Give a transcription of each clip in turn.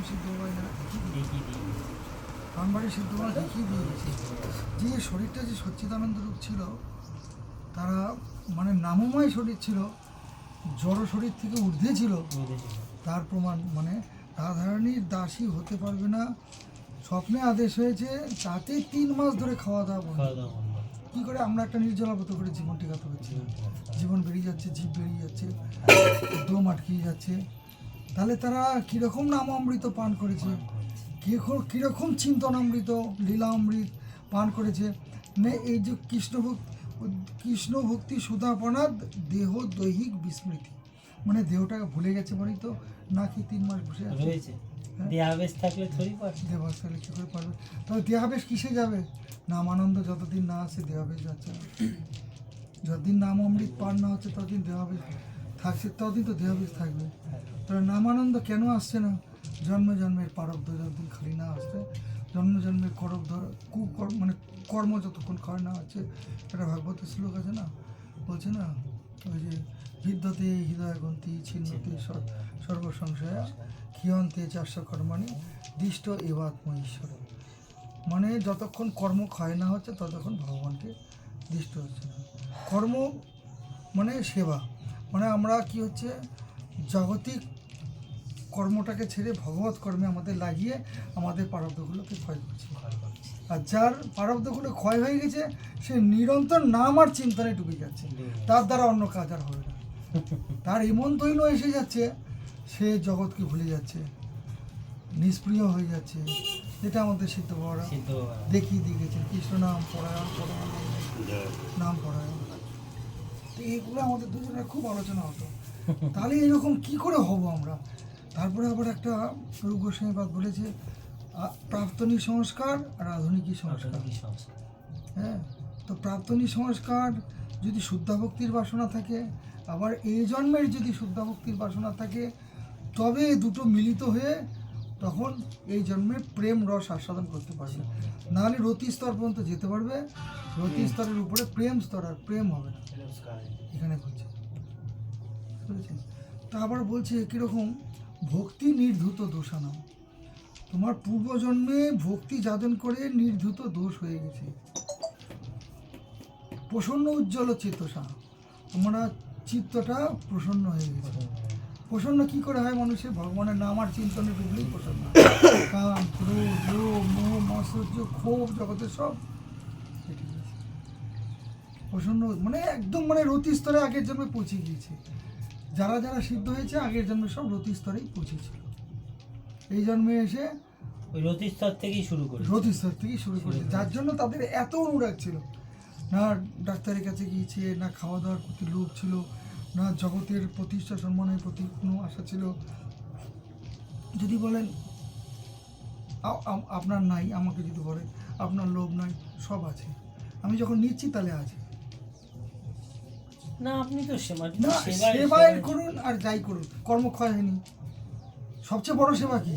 সিদ্ধ বাবা এখানে প্রাণবাড়ি সিদ্ধ বাবা দেখিয়ে দিয়ে গেছে যে শরীরটা যে সচ্চিদানন্দ রূপ ছিল, তারা মানে নামময় শরীর ছিল, জড় শরীর থেকে ঊর্ধ্বে ছিল, তার প্রমাণ মানে রাধারানীর দাসী হতে পারবে না, স্বপ্নে আদেশ হয়েছে, তাতে 3 মাস ধরে খাওয়া দাওয়া বন্ধ। কী করে আমরা একটা নির্জলাবত করে জীবন টিকাতে হচ্ছে, জীবন বেরিয়ে যাচ্ছে, জীব বেরিয়ে যাচ্ছে, দম আটকিয়ে যাচ্ছে। তাহলে তারা কীরকম নাম অমৃত পান করেছে, কীরকম চিন্তনামৃত লীলা অমৃত পান করেছে। মানে এই যে কৃষ্ণ ভক্তি সুধাপনাদ দেহ দৈহিক বিস্মৃতি, মানে দেহটাকে ভুলে গেছে বলেই তো নাকি 3 মাস বসে আছে। দেহাবেশ থাকলে থরি পারে, দেহাবেশ থাকলে কী করে পারবে? তবে দেহাবেশ কিসে যাবে? নাম আনন্দ যতদিন না আসে দেহাবেশ যাচ্ছে না। যতদিন নাম অমৃত পান না হচ্ছে ততদিন দেহাবেশ থাকছে, ততদিন তো দেহাবেশ থাকবে। তবে নাম আনন্দ কেন আসছে না? জন্ম জন্মের প্রারব্ধ যতদিন খালি না আসছে, জন্ম জন্মের মানে কর্ম যতক্ষণ ক্ষয় না হচ্ছে। একটা ভাগবতের শ্লোক আছে না, বলছে না ওই যে বিদ্যতে হৃদয় গ্রন্থি ছিন্নতে সর্বসংশয়া ক্ষীয়ন্তে চাষ কর্মাণি দৃষ্ট এবাত্ম ঈশ্বর। মানে যতক্ষণ কর্ম ক্ষয় না হচ্ছে ততক্ষণ ভগবানকে দৃষ্ট হচ্ছে না। কর্ম মানে সেবা, মানে আমরা কি হচ্ছে জাগতিক কর্মটাকে ছেড়ে ভগবত কর্মে আমাদের লাগিয়ে আমাদের প্রারব্ধগুলোকে ক্ষয় করছি। আর যার প্রারব্ধগুলো ক্ষয় হয়ে গেছে সে নিরন্তর নাম আর চিন্তনে ডুবে যাচ্ছে, তার দ্বারা অন্য কাজ আর হবে না। তার এমন দৈন্য এসে যাচ্ছে, সে জগৎকে ভুলে যাচ্ছে, নিষ্প্রিয় হয়ে যাচ্ছে। এটা আমাদের সিদ্ধ বাবারা দেখিয়ে দিয়ে গেছেন, কৃষ্ণ নাম পরায়ণ নাম পরায়ণ। তো এইগুলো আমাদের দুজনের খুব আলোচনা হতো। তাহলে এরকম কি করে হব আমরা? তারপরে আবার একটা রূপ গোস্বামীপাদ বলেছে প্রাক্তনী সংস্কার আর আধুনিক সংস্কার। হ্যাঁ, তো প্রাক্তনী সংস্কার যদি শুদ্ধাভক্তির বাসনা থাকে, আবার এই জন্মের যদি শুদ্ধাভক্তির বাসনা থাকে, তবে দুটো মিলিত হয়ে তখন এই জন্মে প্রেম রস আস্বাদন করতে পারবে। নাহলে রতি স্তর পর্যন্ত যেতে পারবে, রতি স্তরের উপরে প্রেম স্তর, আর প্রেম হবে না। এখানে বলছে, বুঝেছেন? তা আবার বলছে কীরকম ভক্তি নির্ধূত দোষানাম, তোমার পূর্বজন্মে ভক্তি যাদন করে নির্ধূত দোষ হয়ে গেছে। প্রসন্ন উজ্জ্বল চেতসা, তোমরা চিত্তটা প্রসন্ন হয়ে গেছে। প্রসন্ন কি করে হয় মানুষের? ভগবানের নাম আর চিন্তনে ডুবলেই প্রসন্ন। কাম, ক্রোধ, লোভ, মোহ, মাৎসর্য, ক্ষোভ, জগতের সব প্রসন্ন, মানে একদম মানে রতি স্তরে আগের জন্মে পৌঁছে গিয়েছে। যারা যারা সিদ্ধ হয়েছে আগের জন্মে সব রতি স্তরেই পৌঁছেছিল, এই জন্মে এসে ওই রতি স্তর থেকেই শুরু করেছে। যার জন্য তাদের এত অনুরাগ ছিল না, ডাক্তারের কাছে গিয়েছে না, খাওয়া দাওয়ার প্রতি লোভ ছিল না, জগতের প্রতিষ্ঠা সম্মানের প্রতি কোনো আশা ছিল। যদি বলেন আপনার নাই, আমাকে যদি বলেন আপনার লোভ নাই, সব আছে, আমি যখন নিচ্ছি তাহলে আছে না। আপনি তো সেবায় করুন আর যাই করুন, কর্মক্ষয় হয়নি। সবচেয়ে বড় সেবা কি?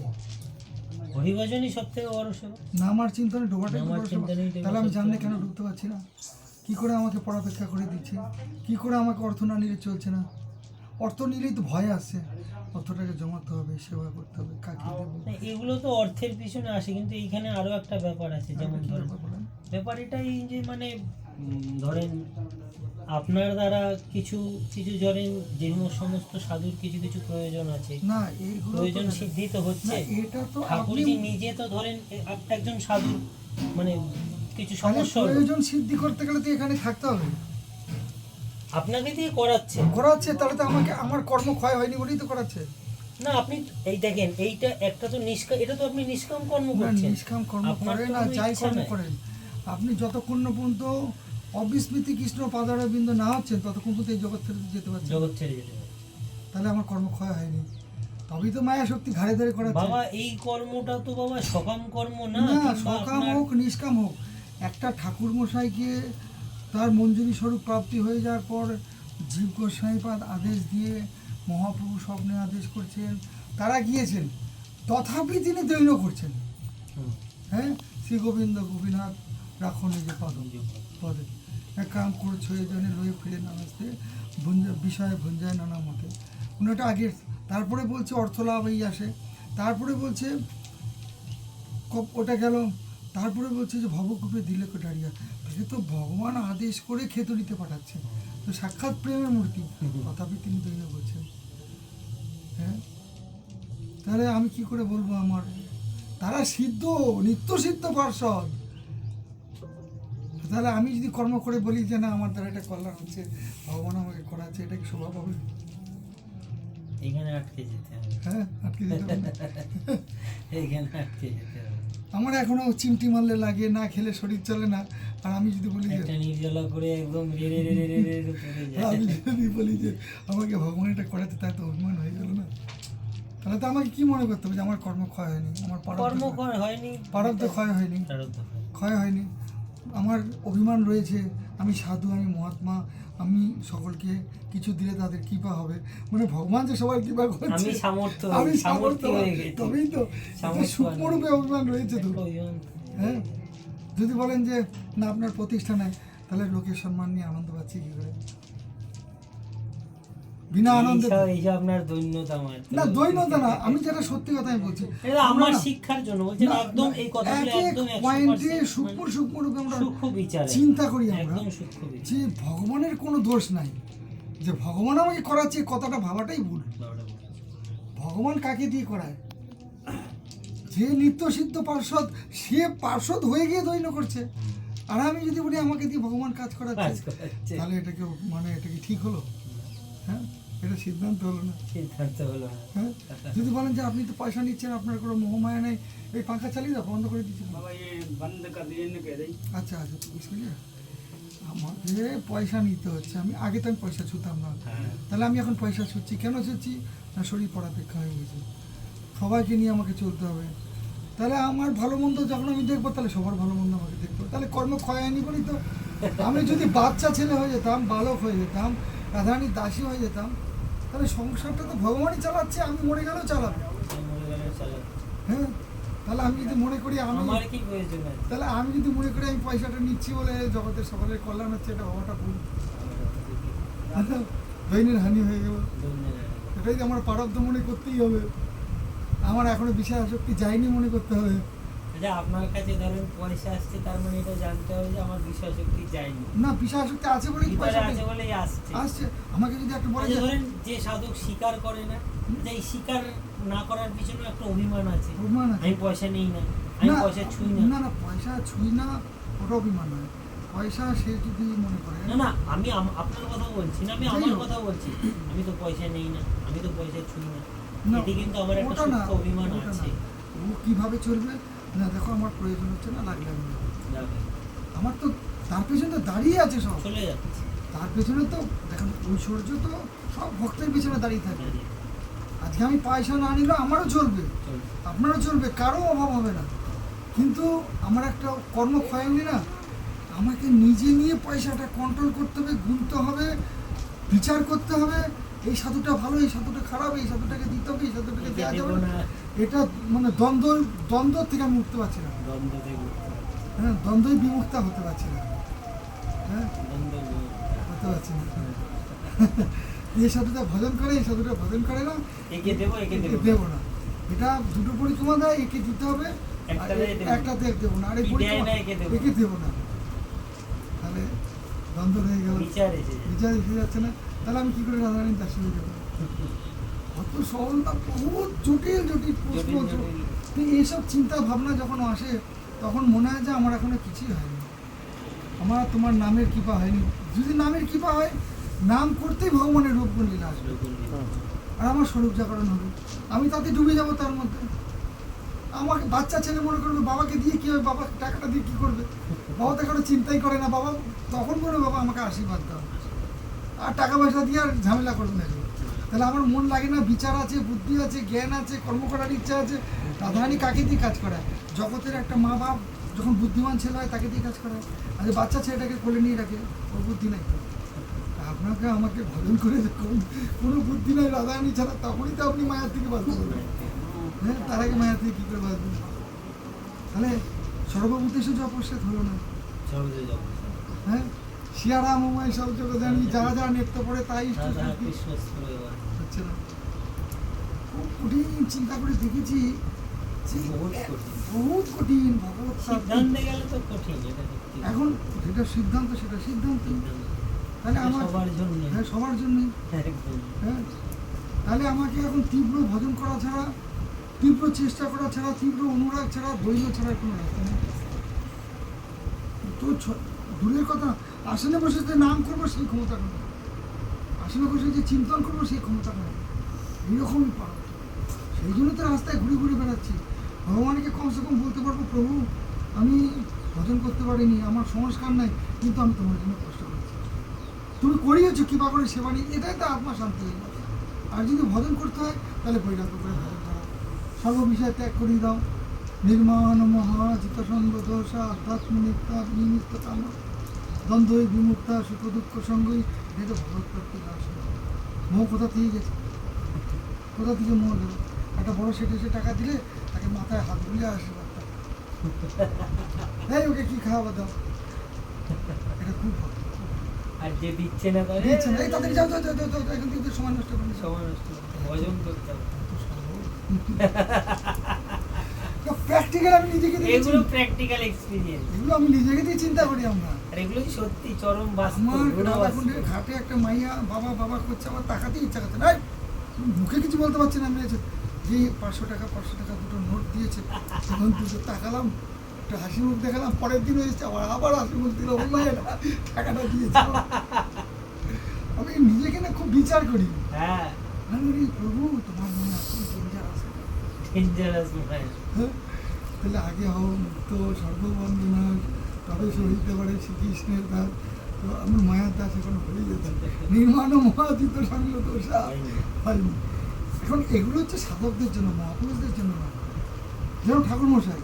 হরিভজনই সবথেকে বড় সেবা। নাম আর চিন্তনে ডোবাটাই বড় সেবা। তাহলে আমি জানলে কেন ঢুকতে পারছি না? কি করে আমাকে পড়াপেক্ষা করে দিচ্ছে? কি করে আমাকে অর্থ না নিলে চলছে না? অর্থ নিলেই তো ভয় আসছে, অর্থটাকে জমাতে হবে, সেবা করতে হবে, কাকে দেবো। এগুলো তো অর্থের পিছনে আসে, কিন্তু এইখানে আরো একটা ব্যাপার আছে। যেমন ব্যাপার এটাই যে মানে ধরেন আপনার দ্বারা কিছু ধরেন যে সমস্ত সাধুর কিছু প্রয়োজন আছে, না এইগুলো প্রয়োজন সিদ্ধি তো হচ্ছে। এটা তো ঠাকুরজি নিজে তো ধরেন একজন সাধু, মানে কিছু সমস্যা প্রয়োজন সিদ্ধি করতে গেলে তো এখানে থাকতে হবে, আপনাকে দিয়ে করাচ্ছে। তাহলে তো আমাকে আমার কর্ম ক্ষয় হয়নি বলেই তো করাচ্ছে না। আপনি এই দেখেন, এইটা একটা তো এটা তো আপনি নিষ্কাম কর্ম করছেন। নিষ্কাম কর্ম করেন না, যাই কর্ম করেন আপনি, যতক্ষণ না পর্যন্ত অবিস্মৃতি কৃষ্ণ পাদারবিন্দ না হচ্ছেন ততক্ষণ পর্যন্ত এই জগৎ ছেড়ে যেতে পারছেন। তাহলে আমার কর্ম ক্ষয় হয়নি, তবেই তো মায়া শক্তি ঘাড়ে ধরে করাচ্ছে। বাবা এই কর্মটা তো বাবা সকাম কর্ম না, সকাম হোক নিষ্কাম হোক, একটা ঠাকুর মশাইকে তার মঞ্জুরি স্বরূপ প্রাপ্তি হয়ে যাওয়ার পর জীব গোস্বামীপাদ আদেশ দিয়ে মহাপ্রভু স্বপ্নে আদেশ করছেন, তারা গিয়েছেন, তথাপি তিনি দৈন্য করছেন। হ্যাঁ, শ্রী গোবিন্দ গোপীনাথ রাখো নিজে পদে এক কাম করছো এই জন্য লয়ে ফিরে নামাজতে বিষয়ে ভঞ্জায় নানা মতে। ওটা আগের, তারপরে বলছে অর্থ লাভ এই আসে, তারপরে বলছে ওটা গেল, তারপরে বলছে যে ভবকূপে দিলে কোটারিয়া, তাকে তো ভগবান আদেশ করে খেতড়িতে পাঠাচ্ছে, তো সাক্ষাৎ প্রেমের মূর্তি, তথাপি তিনি দৈন্য বলছেন। হ্যাঁ, তাহলে আমি কি করে বলবো আমার, তারা সিদ্ধ, নিত্য সিদ্ধ পার্ষদ, তাহলে আমি যদি কর্ম করে বলি যে না আমার দ্বারা এটা কল্যাণ হচ্ছে, ভগবান আমাকে করাচ্ছে, এটা কি স্বভাব হবে? এখানে আটকে যেতে হবে। হ্যাঁ, আটকে যেতে হবে না। এইখানে আটকে যেতে হবে। আমার এখনো চিমটি মারলে লাগে, না খেলে শরীর চলে না, আর আমি যদি বলি যে একটা নির্জলা করে একদম রে রে রে রে রে রে রে পড়ে যায়। আমি যদি বলি যে আমাকে ভগবান এটা করাতে, তাই তো অভিমান হয়ে গেল না? তাহলে তো আমাকে কি মনে করতে হবে যে আমার কর্ম ক্ষয় হয়নি, আমার কর্ম হয়নি, প্রারব্ধ ক্ষয় হয়নি, প্রারব্ধ হয়। ক্ষয় হয়নি, আমার অভিমান রয়েছে, আমি সাধু, আমি মহাত্মা, আমি সকলকে কিছু দিলে তাদের কৃপা হবে, মানে ভগবান যে সবার কৃপা করছে, আমি সামর্থ্য, আমি সামর্থ্য হয়ে গেছি। তবেই তো সামর্থ্য সূক্ষ্মরূপে অভিমান রয়েছে তো। হ্যাঁ, যদি বলেন যে না আপনার প্রতিষ্ঠানে, তাহলে লোকের সম্মান নিয়ে আনন্দ পাচ্ছি কি করে? বিনা আনন্দে এইসব আপনার দৈন্যতা মাত্র। না, দৈন্যতা না, আমি যেটা সত্যি কথা আমি বলছি, এটা আমার আমরা না- শিক্ষার জন্য বলছেন, না, একদম না, এই কথাগুলো এক এক একদম পয়েন্টে 100% সূক্ষ্ম রূপে আমরা সূক্ষ্ম বিচারে, চিন্তা করি আমরা একদম সূক্ষ্ম বিচার। যে ভগবানের কোনো দোষ নাই, যে ভগবান আমাকে করাচ্ছে এই কথাটা ভাবাটাই ভুল। ভগবান কাকে দিয়ে করায়? যে নিত্য সিদ্ধ পার্ষদ, সে পার্ষদ হয়ে গিয়ে দৈন্য করছে, আর আমি যদি বলি আমাকে দিয়ে ভগবান কাজ করাচ্ছে, কাজ করাচ্ছে। তাহলে এটাকে মানে এটা কি ঠিক হলো? হ্যাঁ, এটা সিদ্ধান্ত হলো না। সিদ্ধান্ত হলো না। হ্যাঁ, যদি বলেন যে আপনি তো পয়সা নিচ্ছেন, আপনার কোনো মোহমায়া নেই, এই পাখা চালিয়ে দাও, বন্ধ করে দিচ্ছি। আচ্ছা আচ্ছা, তো বুঝলি, আমাকে পয়সা নিতে হচ্ছে, আমি আগে তো আমি পয়সা ছুতাম না, হ্যাঁ। তাহলে আমি এখন পয়সা ছুটছি, কেন ছুটছি? না, শরীর পড়াপেক্ষা হয়ে গেছে, সবাইকে নিয়ে আমাকে চলতে হবে, তাহলে আমার ভালো মন্দ যখন আমি দেখবো, তাহলে সবার ভালো মন্দ আমাকে দেখতে হবে, তাহলে কর্ম ক্ষয় হয়নি বলি তো। আমি যদি বাচ্চা ছেলে হয়ে যেতাম, বালক হয়ে যেতাম, রাধারানীর দাসী হয়ে যেতাম, তাহলে সংসারটা তো ভগবানই চালাচ্ছে, আমি মরে গেলেও চালাবো। হ্যাঁ, তাহলে আমি যদি মনে করি আমি, আমার কি প্রয়োজন আছে? তাহলে আমি যদি মনে করি আমি পয়সাটা নিচ্ছি বলে জগতের সকলের কল্যাণ হচ্ছে, এটা হওয়াটা ভুল, দৈনের হানি হয়ে গেল। এটাই যে আমার প্রারব্ধ মনে করতেই হবে, আমার এখনো বিষয় আসক্তি যায়নি মনে করতে হবে। যে আপনার কাছে ধরেন পয়সা আসছে, তার মানে এটা জানতে হবে যে আমার বিষয় শক্তি যায়নি, না, বিষয় আসক্তি আছে বলেই ভিতরে পয়সা আছে বলেই আসছে। আসছে। আমাকে যদি একটা বলে আচ্ছা, যে ধরেন যে সাধক স্বীকার করে না, যে এই স্বীকার না করার পিছনে একটা অভিমান আছে, অভিমান আছে। আমি পয়সা নেই না, আমি না, পয়সা ছুঁই না। না না, পয়সা ছুঁই না, ওটা অভিমান নয়। পয়সা সে যদি মনে করে, না না, আমি আপনার কথা বলছি না, আমি যাই আমার হোক। কথা বলছি, আমি তো পয়সা নেই না, আমি তো পয়সা ছুঁই না, না, এটি কিন্তু আমার একটা ওটা না, সূক্ষ্ম অভিমান ওটা না। আছে। ও কিভাবে চলবে? না, দেখো আমার প্রয়োজন হচ্ছে না, লাগলে আমি নেবো। যাবে, আমার তো তার পেছনে তো দাঁড়িয়ে আছে সব, চলে যাচ্ছে। তার পেছনে তো দেখেন ঐশ্বর্য তো সব ভক্তের পেছনে দাঁড়িয়ে থাকে। দাঁড়িয়ে, আজকে আমি পয়সা না নিলেও আমারও চলবে, চলবে। আপনারও চলবে, কারো অভাব হবে না, কিন্তু আমার একটা কর্ম ক্ষয় হয়নি না, আমাকে নিজে নিয়ে পয়সাটা কন্ট্রোল করতে হবে, গুনতে হবে, বিচার করতে হবে, এই সাধুটা ভালো, এই সাধুটা খারাপ, এই সাধুটাকে দিতে হবে, এই সাধুটাকে দেওয়া যাবে না। এটা মানে দ্বন্দ্ব থেকে আমি উঠতে পারছি না। দ্বন্দ্ব থেকে, হ্যাঁ, দ্বন্দ্বই বিমুক্তা হতে পারছি না। হ্যাঁ, দ্বন্দ্ব হতে পারছি না। এই সাধুটা ভজন করে, এই সাধুটা ভজন করে না, একে দেবো, একে একে দেবো দেবো না। এটা দুটো পরিক্রমা দেয়, একে দিতে হবে, আর একটাতে দেবো। একটাতে দেবো না, আর এই কি দেয় পরিক্রমা না, একে দেবো। একে দেবো না, তাহলে দ্বন্দ্ব হয়ে গেল, বিচার এসে যায়। বিচার এসে যাচ্ছে না, তাহলে আমি কি করে রাধারানীর দাসী হয়ে যাবো? কত সহজ না, বহুত জটিল জটিল প্রশ্ন। জটিল জটিল। তো এইসব চিন্তা ভাবনা যখন আসে, তখন মনে হয় যে আমার এখনো কিছুই হয়নি, আমার তোমার নামের কৃপা হয়নি। যদি নামের কৃপা হয়, নাম করতেই ভগবানের রূপ গুণ লীলা আসবে, আর আমার স্বরূপ জাগরণ হবে, আমি তাতে ডুবে যাব তার মধ্যে। আমাকে বাচ্চা ছেলে মনে করবে বাবাকে দিয়ে কী হবে, বাবা টাকাটা দিয়ে কী করবে, বাবা তো এখনো চিন্তাই করে না, বাবা তখন বলবে বাবা আমাকে আশীর্বাদ দাও, আর টাকা পয়সা দিয়ে আর ঝামেলা করবে না। তাহলে আমার মন লাগে না, বিচার আছে, বুদ্ধি আছে, জ্ঞান আছে, কর্ম করার ইচ্ছা আছে। রাধারানী কাকে দিয়ে কাজ করায়? জগতের একটা মা বাপ যখন বুদ্ধিমান ছেলে হয় তাকে দিয়ে কাজ করায়, আর বাচ্চা ছেলেটাকে কোলে নিয়ে রাখে, ওর বুদ্ধি নাই তো। আপনাকে আমাকে ভজন করে যখন কোনো বুদ্ধি নাই রাধারানী ছাড়া, তখনই তো আপনি মায়ার থেকে বাঁচতে পারবেন। হ্যাঁ, তার আগে মায়ার থেকে কী করে বাঁচবেন? তাহলে সর্বভূতেষু অপশ্যাৎ হলো না। হ্যাঁ, শিয়ারাময় সব জগৎ জানি, যা যা নেত্য পড়ে তাই কৃষ্ণ হচ্ছে না। খুব কঠিন চিন্তা করে দেখেছি যে বহুত কঠিন। বহুত কঠিন ভগবত সিদ্ধান্তে গেলে তো কঠিন, এটা সত্যি। এখন যেটা সিদ্ধান্ত সেটা সিদ্ধান্ত, তাহলে এটা আমার সবার জন্য হ্যাঁ সবার জন্যই একদম। হ্যাঁ, তাহলে আমাকে এখন তীব্র ভজন করা ছাড়া, তীব্র চেষ্টা করা ছাড়া, তীব্র অনুরাগ ছাড়া, ধৈর্য ছাড়া কোনো রাস্তা নেই। তো দূরের কথা, আসনে বসে যে নাম করবো সেই ক্ষমতা নেই, আসনে বসে যে চিন্তন করবো সেই ক্ষমতা নেই, এইরকমই পাওয়া। সেই জন্য তো রাস্তায় ঘুরে ঘুরে বেড়াচ্ছি। ভগবানকে কমসে কম বলতে পারবো, প্রভু আমি ভজন করতে পারিনি, আমার সংস্কার নাই, কিন্তু আমি তোমার জন্য কষ্ট করছি, তুমি করিয়েছো কৃপা করে সেবা নিয়ে, এটাই তো আত্মা শান্তি হয়ে যাবে। আর যদি ভজন করতে হয় তাহলে বৈরাগ্য করে ভজন করা, সর্ব বিষয় ত্যাগ করিয়ে দাও। নির্মাণ মহা চিত্তসঙ্গ দোষা আধ্যাত্ম নিত্যা নিমিত্ত কাম দ্বন্দ্বই বিমুক্তা সুখ দুঃখ সঙ্গই, এটা ভগবত প্রাপ্তি লাভ। মোহ কোথা থেকে গেছে, কোথা থেকে মোহ গেল? একটা বড় সেটে সে টাকা দিলে তাকে মাথায় হাত বুলিয়ে আশীর্বাদ দাও, এই ওকে কি খাওয়াবা দাও, এটা খুব ভালো। আর যে দিচ্ছে না তাহলে দিচ্ছে না, এই তাদের যাও যাও যাও যাও যাও, এখান থেকে সময় নষ্ট করে সময় নষ্ট করতে, ভজন করতে হবে। প্র্যাকটিক্যাল আমি নিজেকে দিয়ে এগুলো প্র্যাকটিক্যাল এক্সপেরিয়েন্স, এগুলো আমি নিজেকে দিয়ে চিন্তা করি আমরা। আর এগুলোই সত্যি চরম বাস্তব, আমার রূঢ় বাস্তব। রাধাকুণ্ডের ঘাটে একটা মাইয়া বাবা বাবা করছে, আমার তাকাতেই ইচ্ছা করছে না, মুখে কিছু বলতে পারছি না। আমি যে 500 টাকা দুটো নোট দিয়েছে, তখন দুটো তাকালাম, একটা হাসি মুখ দেখালাম, পরের দিন এসেছে আবার হাসি মুখ দিল, ওই মায়েরা টাকাটা দিয়েছে। আমি নিজেকে না খুব বিচার করি, হ্যাঁ, আমি বলি প্রভু তোমার মনে এখন ডেঞ্জার আছে, ডেঞ্জারাস মনে হ্যাঁ, তাহলে আগে হও মুক্ত সর্ববন্দনাথ, তবে সহিতে পারে শ্রীকৃষ্ণের দাস। তো আমার মায়ার দাস এখন হয়ে যেত, নির্মাণ মহাজিত সঙ্গ দোষা হয়নি। এখন এগুলো হচ্ছে সাধকদের জন্য, মহাপুরুষদের জন্য না। যেমন ঠাকুর মশাই,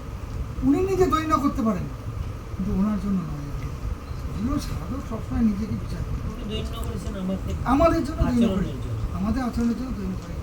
উনি নিজে দৈন্য করতে পারেন, কিন্তু ওনার জন্য নয়। এগুলো সাধক সবসময় নিজেকে বিচার করে, দৈন্য করেছেন আমাদের জন্য দৈন্য করে, আচরণের জন্য। আমাদের আচরণের জন্য দৈন্য করে।